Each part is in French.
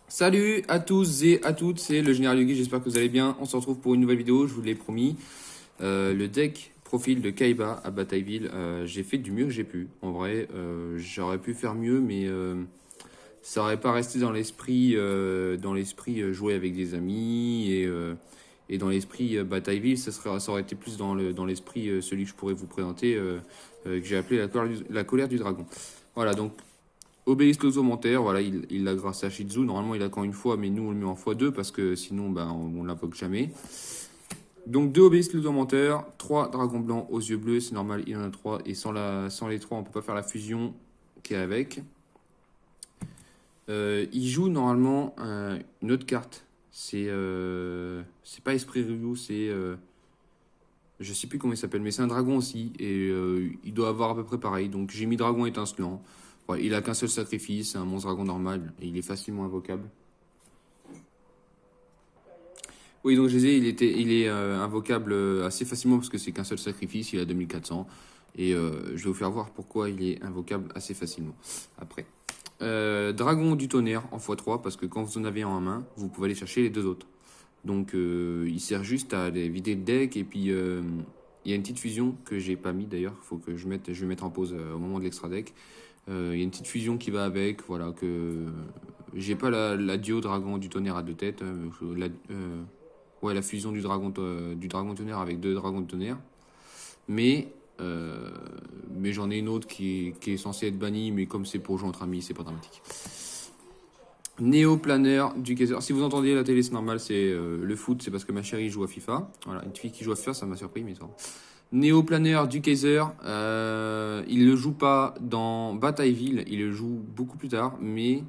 Salut à tous et à toutes, c'est le Général Yugi, j'espère que vous allez bien. On se retrouve pour une nouvelle vidéo, je vous l'ai promis. Le deck profil de Kaiba à Batailleville, j'ai fait du mieux que j'ai pu. En vrai, j'aurais pu faire mieux, mais ça aurait pas resté dans l'esprit jouer avec des amis et dans l'esprit Batailleville, ça aurait été plus dans l'esprit celui que je pourrais vous présenter, que j'ai appelé la colère du dragon. Voilà, donc Obélisque l'osomantaire, voilà, il l'a grâce à Shizu. Normalement, il a qu'en une fois, mais nous, on le met en x2 parce que sinon, ben, on l'invoque jamais. Donc, deux obélisques l'osomantaire, trois dragons blancs aux yeux bleus, c'est normal, il en a trois. Et sans les trois, on peut pas faire la fusion qui est avec. Il joue normalement une autre carte. C'est pas Esprit Ryu, je sais plus comment il s'appelle, mais c'est un dragon aussi. Et il doit avoir à peu près pareil. Donc, j'ai mis dragon étincelant. Ouais, il a qu'un seul sacrifice, c'est un monstre dragon normal, et il est facilement invocable. Oui, donc je disais, il est invocable assez facilement parce que c'est qu'un seul sacrifice, il a 2400. Et je vais vous faire voir pourquoi il est invocable assez facilement après. Dragon du tonnerre en x3, parce que quand vous en avez un en main, vous pouvez aller chercher les deux autres. Donc il sert juste à les vider le deck, et puis il y a une petite fusion que j'ai pas mis d'ailleurs, faut que je vais mettre en pause au moment de l'extra deck. Il y a une petite fusion qui va avec, voilà, que j'ai pas la duo dragon du tonnerre à deux têtes, ouais, la fusion du dragon tonnerre avec deux dragons de tonnerre, mais mais j'en ai une autre qui est censée être bannie, mais comme c'est pour jouer entre amis, c'est pas dramatique. Néo-planeur du Kaiser. Si vous entendez la télé, c'est normal, c'est le foot, c'est parce que ma chérie joue à FIFA. Voilà, une fille qui joue à FIFA, ça m'a surpris, mais ça va. Néo-planeur du Kaiser, il le joue pas dans Batailleville, il le joue beaucoup plus tard, mais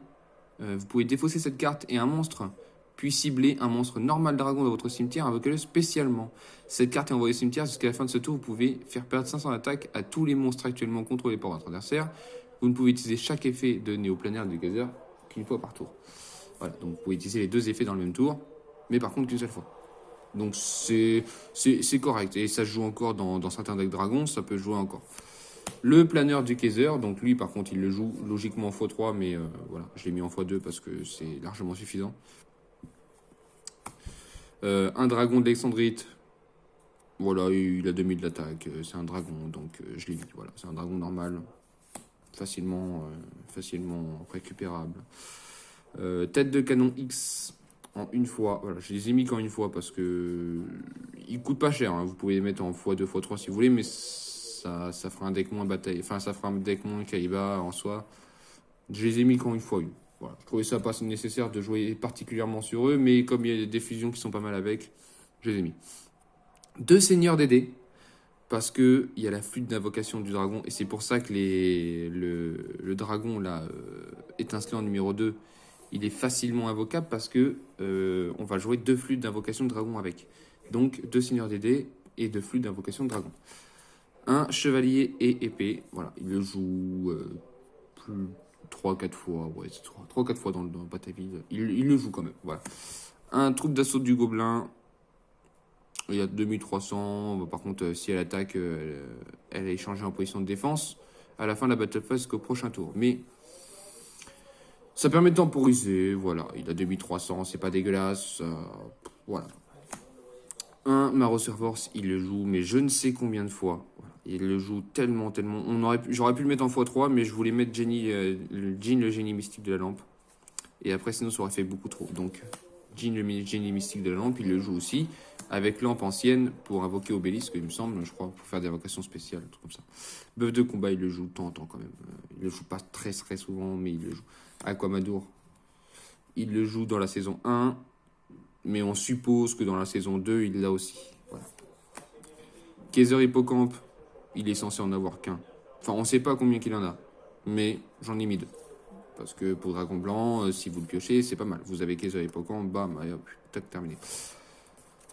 vous pouvez défausser cette carte et un monstre, puis cibler un monstre normal dragon dans votre cimetière, invoquez-le spécialement. Cette carte est envoyée au cimetière jusqu'à la fin de ce tour, vous pouvez faire perdre 500 d'attaque à tous les monstres actuellement contrôlés par votre adversaire. Vous ne pouvez utiliser chaque effet de néoplanaire du Kaiser qu'une fois par tour. Voilà, donc vous pouvez utiliser les deux effets dans le même tour, mais par contre qu'une seule fois. Donc c'est correct. Et ça se joue encore dans certains decks dragons, ça peut jouer encore. Le planeur du Kaiser, donc lui par contre il le joue logiquement en x3, mais voilà, je l'ai mis en x2 parce que c'est largement suffisant. Un dragon d'Alexandrite, voilà, il a 2000 d'attaque, c'est un dragon, donc je l'ai mis, voilà, c'est un dragon normal, facilement récupérable. Tête de canon X en une fois. Voilà, je les ai mis qu'en une fois parce que ils coûtent pas cher, hein. Vous pouvez les mettre en x2, x3 si vous voulez, mais ça fera un deck moins bataille. Enfin, ça fera un deck moins Kaiba en soi. Je les ai mis qu'en une fois une. Voilà. Je trouvais ça pas nécessaire de jouer particulièrement sur eux, mais comme il y a des fusions qui sont pas mal avec, je les ai mis. Deux seigneurs DD, parce que il y a la flûte d'invocation du dragon, et c'est pour ça que le dragon là, étincelant numéro 2, il est facilement invocable parce que on va jouer deux flûtes d'invocation de dragon avec. Donc deux seigneurs DD et deux flûtes d'invocation de dragon. Un chevalier et épée, voilà, il le joue plus 3-4 fois, ouais, c'est 3-4 fois dans Bataille. Il le joue quand même, voilà. Un troupe d'assaut du gobelin, il y a 2300, par contre si elle attaque, elle est changée en position de défense à la fin de la battle phase qu'au prochain tour. Mais ça permet de temporiser, voilà, il a 2300, c'est pas dégueulasse, voilà. Un Marauder Force, il le joue, mais je ne sais combien de fois. Voilà. Il le joue tellement. J'aurais pu le mettre en x3, mais je voulais mettre Jean, le génie mystique de la lampe. Et après, sinon, ça aurait fait beaucoup trop. Donc, Jean, le génie mystique de la lampe, il le joue aussi. Avec lampe ancienne pour invoquer Obélisque, il me semble, je crois, pour faire des invocations spéciales, un truc comme ça. Bœuf de combat, il le joue de temps en temps quand même. Il le joue pas très très souvent, mais il le joue. Aquamadour, il le joue dans la saison 1. Mais on suppose que dans la saison 2, il l'a aussi. Voilà. Kaiser Hippocampe, il est censé en avoir qu'un. Enfin, on sait pas combien qu'il en a. Mais j'en ai mis deux. Parce que pour Dragon Blanc, si vous le piochez, c'est pas mal. Vous avez Kaiser Hippocampe, bam, hop, tac, terminé.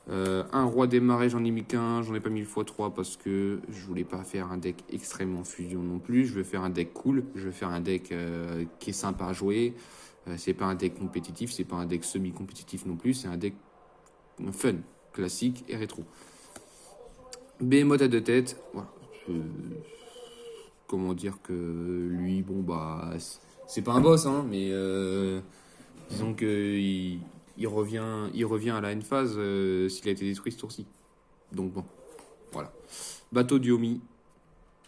Un roi des marais, j'en ai mis qu'un. J'en ai pas mis le x3 parce que je voulais pas faire un deck extrêmement fusion non plus. Je veux faire un deck cool. Je veux faire un deck qui est sympa à jouer. C'est pas un deck compétitif, c'est pas un deck semi-compétitif non plus, c'est un deck fun, classique et rétro. Behemoth à deux têtes, voilà. Comment dire que lui, bon bah, c'est pas un boss, hein, mais disons que il revient à la end phase s'il a été détruit ce tour-ci. Donc bon, voilà. Bateau Diomi,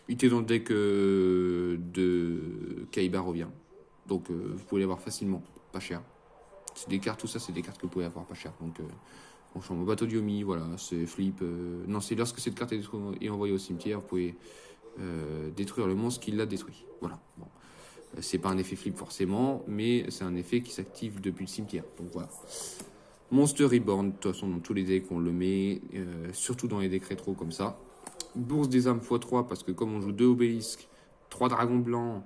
il était dans le deck de Kaiba revient. Donc vous pouvez l'avoir facilement, pas cher. C'est des cartes, tout ça, c'est des cartes que vous pouvez avoir pas cher. Donc franchement, bateau Diomi, voilà, c'est flip. Non, c'est lorsque cette carte est envoyée au cimetière, vous pouvez détruire le monstre qui l'a détruit. Voilà. Bon. C'est pas un effet flip forcément, mais c'est un effet qui s'active depuis le cimetière. Donc voilà. Monster Reborn, de toute façon dans tous les decks on le met, surtout dans les decks rétro comme ça. Bourse des âmes x3 parce que comme on joue 2 obélisques, 3 dragons blancs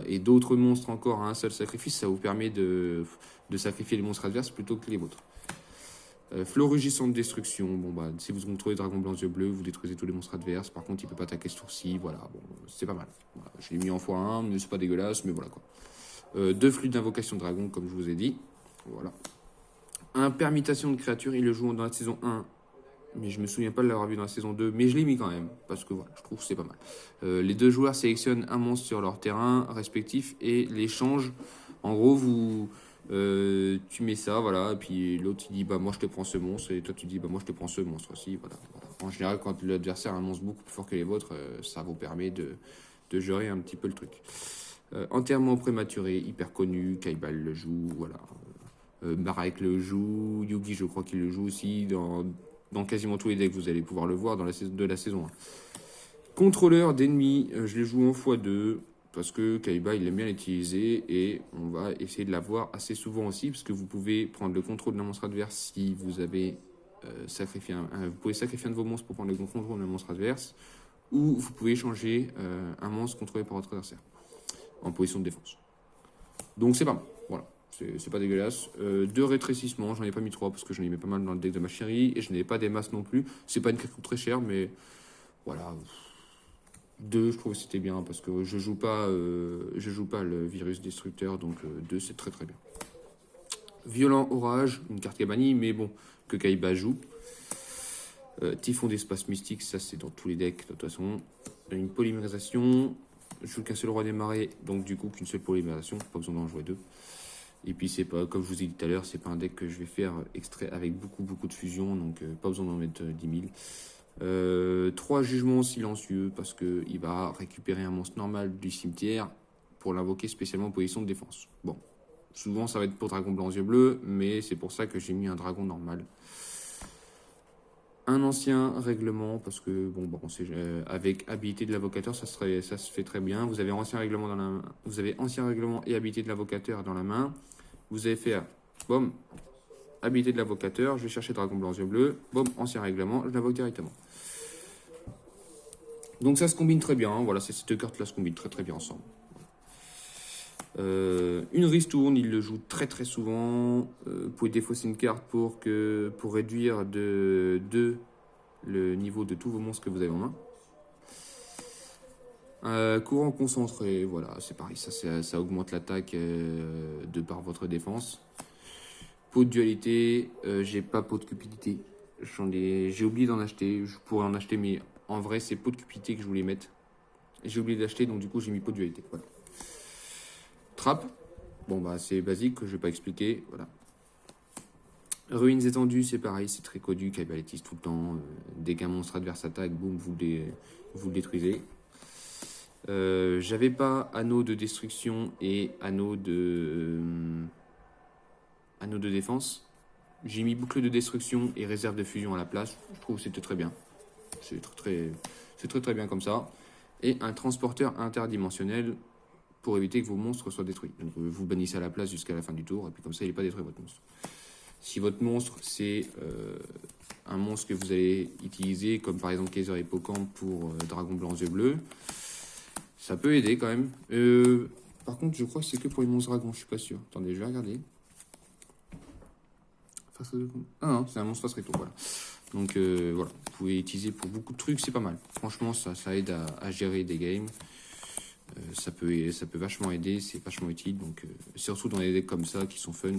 et d'autres monstres encore à un seul sacrifice, ça vous permet de sacrifier les monstres adverses plutôt que les vôtres. Flot rugissant de destruction, bon bah si vous contrôlez dragon blanc yeux bleus, vous détruisez tous les monstres adverses, par contre il peut pas attaquer ce tour-ci, voilà, bon c'est pas mal. Voilà, je l'ai mis en x1, mais c'est pas dégueulasse, mais voilà quoi. 2 flux d'invocation de dragon comme je vous ai dit, voilà. Un permutation de créatures, il le joue dans la saison 1, mais je me souviens pas de l'avoir vu dans la saison 2, mais je l'ai mis quand même, parce que voilà, je trouve que c'est pas mal. Les deux joueurs sélectionnent un monstre sur leur terrain respectif et l'échange, en gros tu mets ça, voilà, et puis l'autre il dit bah moi je te prends ce monstre, et toi tu dis bah moi je te prends ce monstre aussi, voilà. En général, quand l'adversaire a un monstre beaucoup plus fort que les vôtres, ça vous permet de gérer un petit peu le truc. Enterrement prématuré, hyper connu, Kaibal le joue, voilà. Barak le joue, Yugi je crois qu'il le joue aussi, dans quasiment tous les decks vous allez pouvoir le voir dans la saison 1. Contrôleur d'ennemis, je les joue en x2, parce que Kaiba il aime bien l'utiliser et on va essayer de l'avoir assez souvent aussi parce que vous pouvez prendre le contrôle d'un monstre adverse si vous avez sacrifié vous pouvez sacrifier un de vos monstres pour prendre le contrôle d'un monstre adverse ou vous pouvez changer un monstre contrôlé par votre adversaire en position de défense. Donc c'est pas mal, voilà, c'est pas dégueulasse. 2 rétrécissements, j'en ai pas mis 3 parce que j'en ai mis pas mal dans le deck de ma chérie et je n'avais pas des masses non plus. C'est pas une carte très chère mais voilà. 2, je trouve que c'était bien parce que je joue pas le virus destructeur, donc 2 c'est très très bien. Violent orage, une carte qui est bannie, mais bon, que Kaiba joue. Typhon d'espace mystique, ça c'est dans tous les decks de toute façon. Une polymérisation, je joue qu'un seul roi des marais, donc du coup qu'une seule polymérisation, pas besoin d'en jouer 2. Et puis c'est pas, comme je vous ai dit tout à l'heure, c'est pas un deck que je vais faire extrait avec beaucoup de fusion, donc pas besoin d'en mettre 10 000. 3 jugements silencieux parce qu'il va récupérer un monstre normal du cimetière pour l'invoquer spécialement en position de défense. Bon, souvent ça va être pour dragon blanc yeux bleus, mais c'est pour ça que j'ai mis un dragon normal. Un ancien règlement parce que bon avec habilité de l'invocateur ça se fait très bien. Vous avez ancien règlement dans la main, vous avez ancien règlement et habilité de l'invocateur dans la main. Vous allez faire boum, habilité de l'invocateur, je vais chercher dragon blanc yeux bleus, boum, ancien règlement, je l'invoque directement. Donc ça se combine très bien, voilà, ces deux cartes-là se combinent très bien ensemble. Une ristourne, il le joue très souvent. Vous pouvez défausser une carte pour réduire de 2 le niveau de tous vos monstres que vous avez en main. Courant concentré, voilà, c'est pareil, ça augmente l'attaque de par votre défense. Pot de dualité, j'ai pas pot de cupidité. J'ai oublié d'en acheter, je pourrais en acheter, mais en vrai, c'est pot de cupidité que je voulais mettre. J'ai oublié d'acheter, donc du coup, j'ai mis pot de dualité. Voilà. Trappe, bon bah c'est basique, que je vais pas expliquer. Voilà. Ruines étendues, c'est pareil, c'est très connu, Kaiba l'utilise tout le temps. Dès qu'un monstre adverse attaque, boum, vous le détruisez. J'avais pas anneau de destruction et anneau de défense. J'ai mis boucle de destruction et réserve de fusion à la place. Je trouve que c'était très bien. C'est très bien comme ça. Et un transporteur interdimensionnel pour éviter que vos monstres soient détruits. Donc vous bannissez à la place jusqu'à la fin du tour, et puis comme ça il n'est pas détruit votre monstre. Si votre monstre c'est un monstre que vous allez utiliser, comme par exemple Kaiser Hippocampe pour dragon blanc yeux bleus, ça peut aider quand même. Par contre je crois que c'est que pour les monstres dragons, je suis pas sûr. Attendez, je vais regarder. Ah non, c'est un monstre resto, voilà. Donc voilà, vous pouvez utiliser pour beaucoup de trucs, c'est pas mal. Franchement ça aide à gérer des games. Ça peut vachement aider, c'est vachement utile. Donc surtout dans des decks comme ça qui sont fun,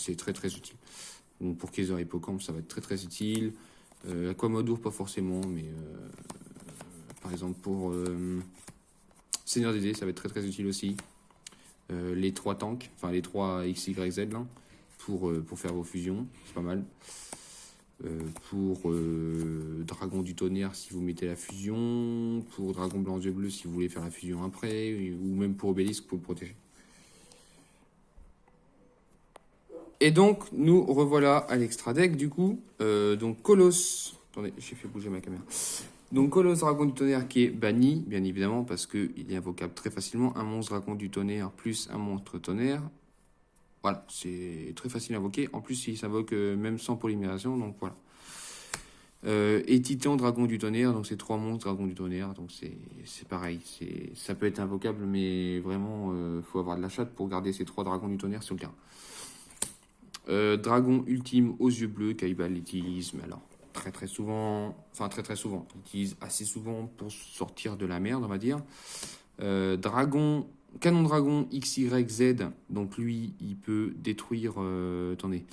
c'est très utile. Donc pour Kaiser Hippocampe, ça va être très utile. Aquamodour, pas forcément, mais par exemple pour Seigneur des dés, ça va être très utile aussi. les 3 tanks, enfin les 3 XYZ là, pour faire vos fusions, c'est pas mal. Pour Dragon du Tonnerre si vous mettez la fusion, pour Dragon Blanc Yeux Bleus si vous voulez faire la fusion après, ou même pour Obélisque pour le protéger. Et donc, nous revoilà à l'extra deck du coup. Donc Colosse, attendez, j'ai fait bouger ma caméra. Donc Colosse Dragon du Tonnerre qui est banni, bien évidemment, parce qu'il est invocable très facilement. Un monstre Dragon du Tonnerre plus un monstre Tonnerre. Voilà, c'est très facile à invoquer. En plus, il s'invoque même sans polymérisation, donc voilà. Et Titan Dragon du Tonnerre, donc c'est 3 monstres Dragon du Tonnerre, donc c'est pareil. Ça peut être invocable, mais vraiment, faut avoir de la chatte pour garder ces 3 Dragons du Tonnerre sur le terrain. Dragon ultime aux yeux bleus, Kaiba l'utilise, mais alors très souvent, enfin très souvent, il l'utilise assez souvent pour sortir de la merde, on va dire. Canon Dragon XYZ, donc lui, il peut détruire. Attendez,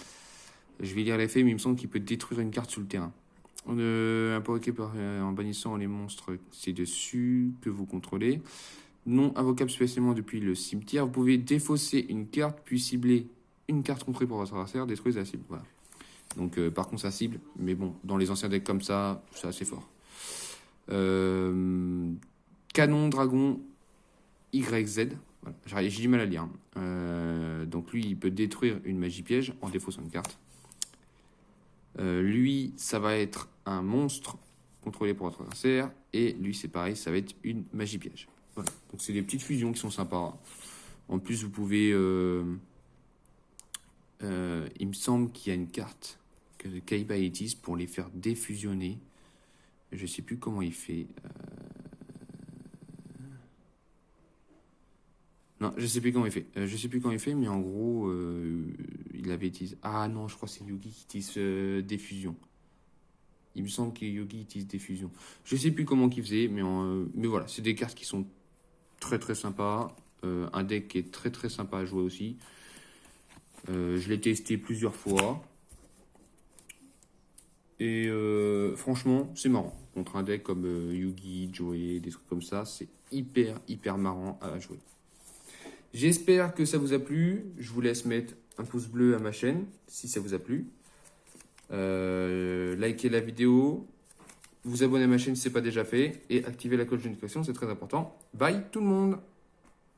je vais lire l'effet, mais il me semble qu'il peut détruire une carte sur le terrain. Invoqué en bannissant les monstres ci-dessus que vous contrôlez. Non invocable spécialement depuis le cimetière. Vous pouvez défausser une carte, puis cibler une carte contrée pour votre adversaire, détruisez la cible. Voilà. Donc par contre, ça cible, mais bon, dans les anciens decks comme ça, c'est assez fort. Canon Dragon YZ. Voilà. J'ai du mal à lire. Donc lui, il peut détruire une magie piège en défaussant une carte. Lui, ça va être un monstre contrôlé par votre adversaire. Et lui, c'est pareil, ça va être une magie piège. Voilà. Donc c'est des petites fusions qui sont sympas. En plus, vous pouvez... il me semble qu'il y a une carte que Kaiba utilise pour les faire défusionner. Je sais plus comment il fait. Non, je sais plus comment il fait. Je sais plus comment il fait, mais en gros, il avait utilisé. Ah non, je crois que c'est Yugi qui utilise diffusion. Il me semble que Yugi utilise diffusion. Je sais plus comment il faisait, mais voilà, c'est des cartes qui sont très sympas. Un deck qui est très sympa à jouer aussi. Je l'ai testé plusieurs fois. Et franchement, c'est marrant. Contre un deck comme Yugi, Joey, des trucs comme ça, c'est hyper marrant à jouer. J'espère que ça vous a plu. Je vous laisse mettre un pouce bleu à ma chaîne si ça vous a plu. Likez la vidéo. Vous abonnez à ma chaîne si ce n'est pas déjà fait. Et activez la cloche de notification, c'est très important. Bye tout le monde!